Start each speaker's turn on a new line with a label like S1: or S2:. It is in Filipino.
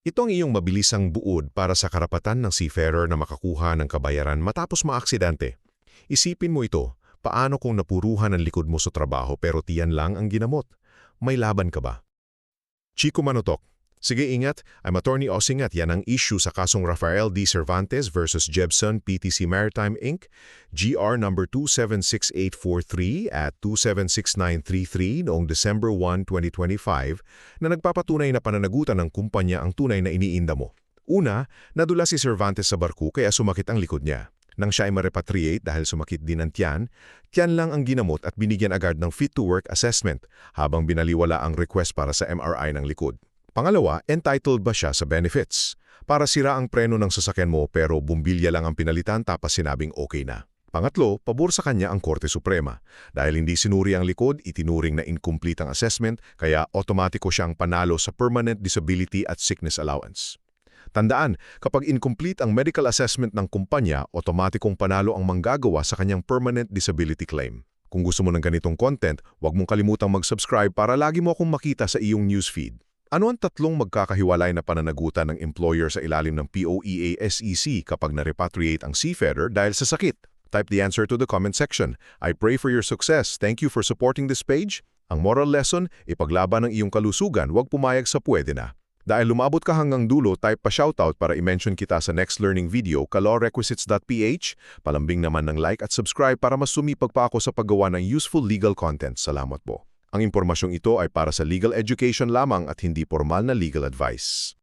S1: Ito ang iyong mabilisang buod para sa karapatan ng seafarer na makakuha ng kabayaran matapos maaksidente. Isipin mo ito, paano kung napuruhan ang likod mo sa trabaho pero tiyan lang ang ginamot? May laban ka ba? Chico Manutok. Sige, ingat. I'm Attorney Osing at yan ang issue sa kasong Rafael D. Cervantes versus Jebson PTC Maritime Inc. GR number 276843 at 276933 noong December 1, 2025 na nagpapatunay na pananagutan ng kumpanya ang tunay na iniinda mo. Una, nadula si Cervantes sa barko kaya sumakit ang likod niya. Nang siya ay ma-repatriate dahil sumakit din ang tiyan, tiyan lang ang ginamot at binigyan agad ng fit-to-work assessment habang binaliwala ang request para sa MRI ng likod. Pangalawa, entitled ba siya sa benefits? Para sira ang preno ng sasakyan mo pero bumbilya lang ang pinalitan tapos sinabing okay na. Pangatlo, pabor sa kanya ang Korte Suprema. Dahil hindi sinuri ang likod, itinuring na incomplete ang assessment kaya otomatiko siyang panalo sa Permanent Disability at Sickness Allowance. Tandaan, kapag incomplete ang medical assessment ng kumpanya, otomatikong panalo ang manggagawa sa kanyang Permanent Disability Claim. Kung gusto mo ng ganitong content, huwag mong kalimutang mag-subscribe para lagi mo akong makita sa iyong newsfeed. Ano ang tatlong magkakahiwalay na pananagutan ng employer sa ilalim ng POEA-SEC kapag na-repatriate ang seafarer dahil sa sakit? Type the answer to the comment section. I pray for your success. Thank you for supporting this page. Ang moral lesson, ipaglaban ang iyong kalusugan, huwag pumayag sa pwede na. Dahil lumabot ka hanggang dulo, type pa shoutout para i-mention kita sa next learning video, kalawrequisites.ph. Palambing naman ng like at subscribe para mas sumipag pa ako sa paggawa ng useful legal content. Salamat po. Ang impormasyong ito ay para sa legal education lamang at hindi formal na legal advice.